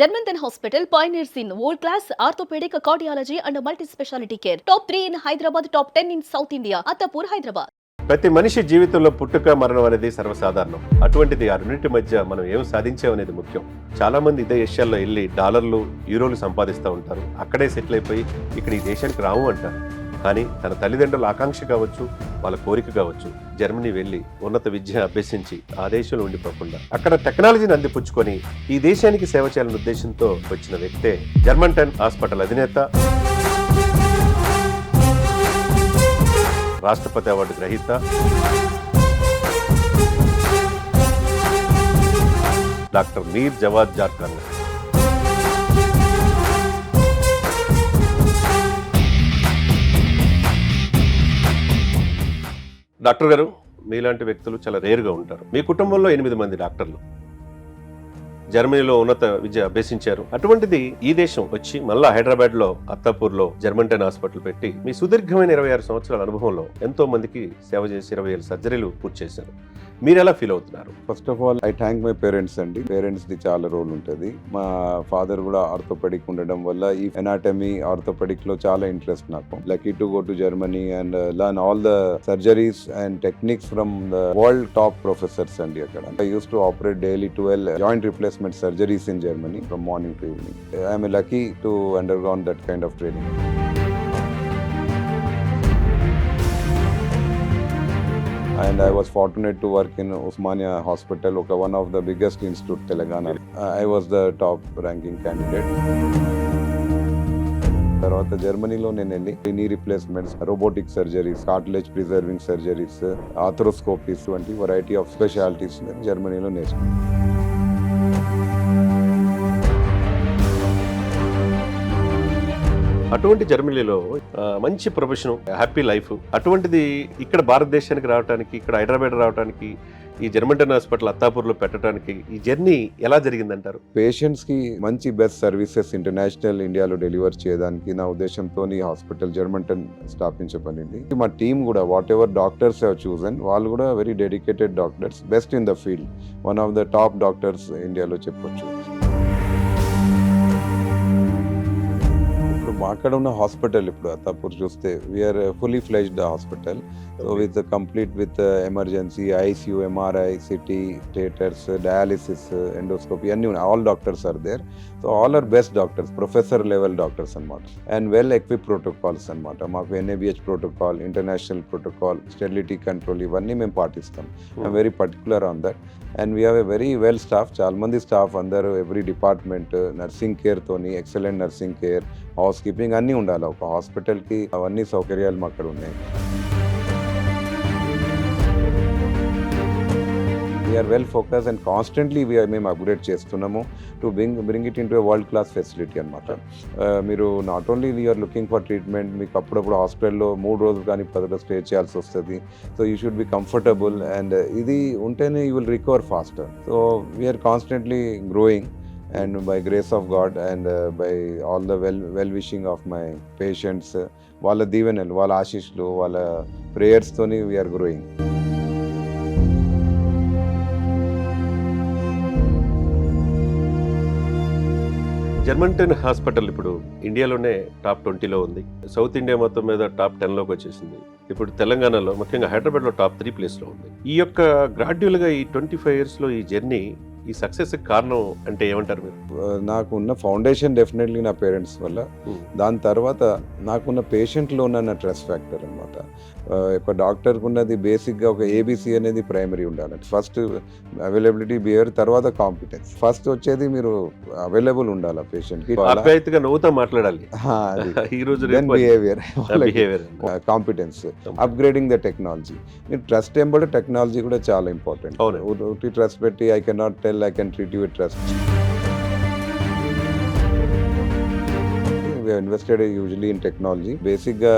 Germanton Hospital pioneers in world-class orthopedic, cardiology and multi-specialty care. Top 3 in Hyderabad, top 10 in South India. Attapur, Hyderabad. ప్రతి మనిషి జీవితంలో పుట్టుక మరణం అనేది సర్వసాధారణం. అటువంటిది ఆ రెండింటి మధ్య మనం ఏం సాధించామనేది ముఖ్యం. చాలా మంది ఇదే ఏషియాలో వెళ్ళి డాలర్లు, యూరోలు సంపాదిస్తూ ఉంటారు. అక్కడే సెటిల్ అయిపోయి ఇక్కడ ఈ దేశానికి రాము అంటారు. కానీ తన తల్లిదండ్రుల ఆకాంక్ష కావచ్చు, వాళ్ళ కోరిక కావచ్చు, జర్మనీ వెళ్ళి ఉన్నత విద్య అభ్యసించి ఆ దేశంలో ఉండిపోకుండా అక్కడ టెక్నాలజీని అందిపుచ్చుకొని ఈ దేశానికి సేవ చేయాలనే ఉద్దేశంతో వచ్చిన వ్యక్తే జర్మంటన్ హాస్పిటల్ అధినేత, రాష్ట్రపతి అవార్డు గ్రహీత, డాక్టర్ మీర్ జవాద్ జార్ఖాన్. డాక్టర్ గారు, మీలాంటి వ్యక్తులు చాలా రేరుగా ఉంటారు. మీ కుటుంబంలో 8 మంది డాక్టర్లు జర్మనీలో ఉన్నత విద్య అభ్యసించారు. అటువంటిది ఈ దేశం వచ్చి మళ్ళా హైదరాబాద్ లో అత్తాపూర్ లో జర్మంటన్ హాస్పిటల్ పెట్టి మీ సుదీర్ఘమైన 26 సంవత్సరాల అనుభవంలో ఎంతో మందికి సేవ చేసి 20,000 సర్జరీలు పూర్తి చేశారు. మీరు ఎలా ఫీల్ అవుతున్నారు? First of all I thank my parents అండి. పేరెంట్స్ ది చాలా రోల్ ఉంటుంది. మా ఫాదర్ కూడా ఆర్థోపెడిక్ ఉండడం వల్ల ఈ ఎనాటమీ ఆర్థోపెడిక్ లో చాలా ఇంట్రెస్ట్ నాకు. Lucky to go to Germany and learn all the surgeries and techniques from the world top professors అండి. అక్కడ I use to operate daily 12 joint replacement surgeries in Germany from morning to evening. I am lucky to undergone that kind of training. And I was fortunate to work in Osmania Hospital, one of the biggest institute Telangana. I was the top ranking candidate. తర్వాత జర్మనీలో నేను వెళ్ళి knee replacements, robotic surgeries, cartilage preserving surgeries, arthroscopies వంటి variety of specialities జర్మనీలో నేర్చుకున్నాను. అటువంటి జర్మనీలో మంచి ప్రొఫెషన్, హ్యాపీ లైఫ్, అటువంటిది ఇక్కడ భారతదేశానికి రావడానికి, ఇక్కడ హైదరాబాద్ రావడానికి, ఈ జర్మంటన్ హాస్పిటల్ అత్తాపూర్లో పెట్టడానికి ఈ జర్నీ ఎలా జరిగిందంటారు? పేషెంట్స్ కి మంచి బెస్ట్ సర్వీసెస్ ఇంటర్నేషనల్ ఇండియాలో డెలివర్ చేయడానికి నా ఉద్దేశంతో ఈ హాస్పిటల్ జర్మంటన్ స్థాపించబడింది. మా టీమ్ కూడా whatever doctors have chosen, వాళ్ళు కూడా very dedicated doctors, best in the field, one of the top doctors ఇండియాలో చెప్పొచ్చు. అక్కడ ఉన్న హాస్పిటల్ ఇప్పుడు అత్తాపూర్ చూస్తే we're fully fledged hospital. So with complete with emergency, ICU, MRI, CT, theatres, dialysis, endoscopy అన్నీ ఉన్నాయి. All doctors are there. So all are best doctors, professor level doctors అనమాట. And well equip protocols అనమాట. మాకు NABH protocol, international protocol, sterility control ఇవన్నీ మేము పాటిస్తాం. I'm very particular on that. And we have a very well staff, చాలా మంది staff, అందరూ every department nursing కేర్తోని, excellent nursing care, house keeping అన్నీ ఉండాలి ఒక హాస్పిటల్కి. అవన్నీ సౌకర్యాలు మా అక్కడ ఉన్నాయి. We're well focus and constantly మేము అప్గ్రేడ్ చేస్తున్నాము to bring it in to world class facility అనమాట. మీరు not only we're looking for treatment, మీకు అప్పుడప్పుడు హాస్పిటల్లో 3 రోజులు కానీ 10 రోజులు స్టే చేయాల్సి వస్తుంది. So you should be comfortable and ఇది ఉంటేనే you will recover faster. So we're constantly growing. And by grace of God and by all the well wishing of my patients, వాళ్ళ దీవెనలు, వాళ్ళ ఆశీస్సులు, వాళ్ళ ప్రేయర్స్ తోని we are growing. జర్మంటన్ హాస్పిటల్ ఇప్పుడు ఇండియాలోనే టాప్ 20లో ఉంది. సౌత్ ఇండియా మొత్తం మీద టాప్ 10లోకి వచ్చేసింది. ఇప్పుడు తెలంగాణలో, ముఖ్యంగా హైదరాబాద్లో టాప్ 3 ప్లేస్లో ఉంది. ఈ యొక్క గ్రాడ్యువల్గా ఈ 25 ఇయర్స్లో ఈ జర్నీ, ఈ సక్సెస్ కారణం అంటే ఏమంటారు మీరు? నాకున్న ఫౌండేషన్ డెఫినెట్లీ నా పేరెంట్స్ వల్ల. దాని తర్వాత నాకున్న పేషెంట్లో ఉన్న నా ట్రస్ట్ ఫ్యాక్టర్ అనమాట. ఒక డాక్టర్కి ఉన్నది బేసిక్గా ఒక ఏబిసి అనేది ప్రైమరీ ఉండాలి. ఫస్ట్ అవైలబిలిటీ, బిహేవియర్, తర్వాత కాంపిటెన్స్. ఫస్ట్ వచ్చేది మీరు అవైలబుల్ ఉండాలి ఆ పేషెంట్కి, నవ్వుతా మాట్లాడాలి. Behaviour, competence, upgrading the technology. మీరు ట్రస్ట్ ఎంబడి టెక్నాలజీ కూడా చాలా ఇంపార్టెంట్. ట్రస్ట్ పెట్టి I can not tell, I can treat you with trust. We invested usually in technology. Basic గా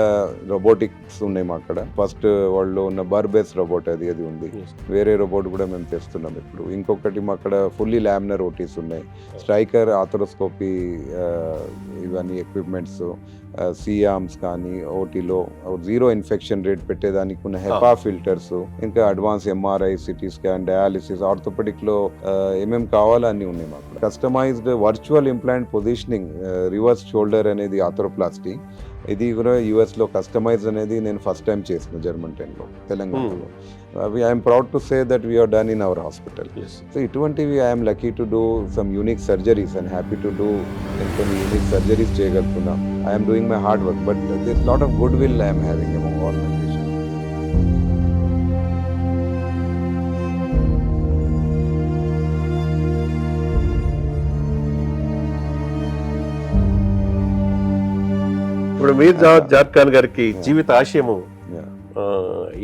రోబోటిక్స్ ఉన్నాయి మా అక్కడ. ఫస్ట్ వరల్డ్ లో ఉన్న బర్బెస్ రోబోట్ అది ఉంది. వేరే రోబోట్ కూడా మేము తెస్తున్నాం ఇప్పుడు. ఇంకొకటి మా అక్కడ ఫుల్లీ లామినర్ ఓటీస్ ఉన్నాయి, స్ట్రైకర్ ఆథరోస్కోపీ, ఇవన్నీ ఎక్విప్మెంట్స్, సిఆర్మ్స్ కానీ ఓటీలో జీరో ఇన్ఫెక్షన్ రేట్ పెట్టేదానికి ఉన్న హెపా ఫిల్టర్స్, ఇంకా advance MRI, CT scan, dialysis, orthopedic లో ఏమేం కావాలో అన్ని ఉన్నాయి మాకు. Customized virtual implant positioning, reverse shoulder అనేది ఆథరోప్లాస్టీ, ఇది కూడా యుఎస్ లో కస్టమైజ్ అనేది నేను ఫస్ట్ టైం చేసిన జర్మన్ 10లో తెలంగాణలో. I'm proud to say that we're done in our hospital. So ఇటువంటివి I'm lucky to do some unique surgeries and happy to do. నేను కొన్ని యూనిక్ సర్జరీస్ చేయగలుగుతున్నా. I'm doing my hard work, but this lot of good will I'm having among all my patients. ఇప్పుడు మీరు జాద్ ఖాన్ గారికి జీవిత ఆశయము Yeah.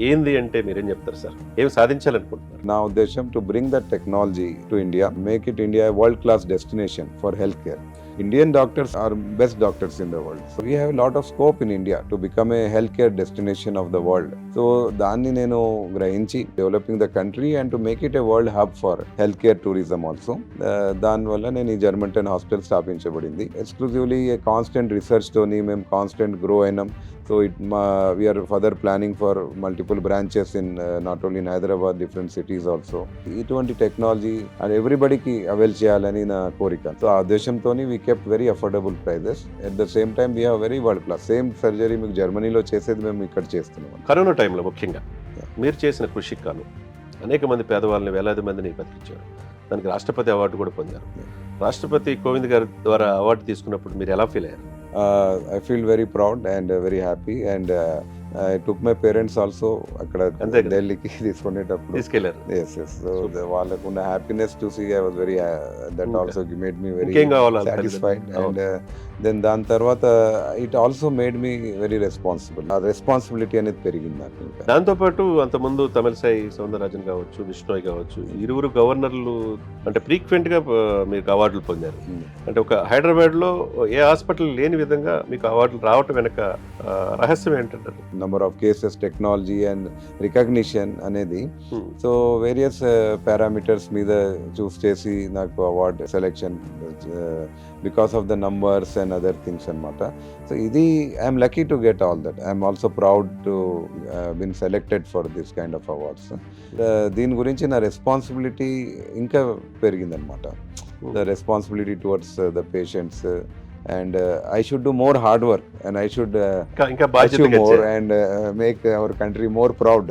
ఏంది అంటే మీరేం చెప్తారు సార్? ఏం సాధించాలనుకుంటున్నారు? నా ఉద్దేశం to bring that technology to India, make it India world class destination for health care. Indian doctors are best doctors in the world. So we have a lot of scope in India to become a healthcare destination of the world. So దాన్ని నేను గ్రహించి developing the country and to make it A world hub for health care tourism also. దానివల్ల నేను ఈ German 10 hospital స్థాపించబడింది. Exclusively constant research తోని మేము constant grow అయినాం. So we are further planning for multiple branches in not only in Hyderabad, different cities also. ఇటువంటి technology and ఎవ్రీబడికి avail చేయాలని నా కోరిక. సో ఆ ఉద్దేశంతోని we kept very affordable prices. At the same time we have very world class. Same surgery మీకు జర్మనీలో చేసేది మేము ఇక్కడ చేస్తున్నాం. కరోనా టైంలో ముఖ్యంగా మీరు చేసిన కృషికి గాను అనేక మంది పేదవాళ్ళని, వేలాది మందిని బతికించారు. దానికి రాష్ట్రపతి అవార్డు కూడా పొందారు. రాష్ట్రపతి కోవింద్ గారి ద్వారా అవార్డు తీసుకున్నప్పుడు మీరు ఎలా ఫీల్ అయ్యారు? I feel very proud and very happy, and I took my parents also అక్కడ ఢిల్లీకి తీసుకునేటప్పుడు తీసుకెళ్లారు. yes so వాళ్ళకు ఉన్న happiness to see I was very that also made me very satisfied, and then దాని తర్వాత it also made me very responsible. ఆ responsibility అనేది పెరిగింది నాకు. ఇంకా దాంతోపాటు అంతకుముందు తమిళసై సౌందరరాజన్ కావచ్చు, విష్ణోయ్ కావచ్చు, ఇరువురు గవర్నర్లు అంటే ఫ్రీక్వెంట్ గా మీకు అవార్డులు పొందారు. అంటే ఒక హైదరాబాద్ లో ఏ హాస్పిటల్ లేని విధంగా మీకు అవార్డులు రావటం వెనక రహస్యం ఏంటంటారు? Number of cases, technology and recognition అనేది. సో వేరియస్ పారామీటర్స్ మీద చూస్ చేసి నాకు award selection because of the numbers and other things అనమాట. సో ఇది I'm lucky to get all that. I'm also proud to been selected for this kind of awards. దీని గురించి నా responsibility ఇంకా పెరిగిందనమాట. The responsibility towards the patients, and I should do more hard work, and I should achieve more and make our country more proud.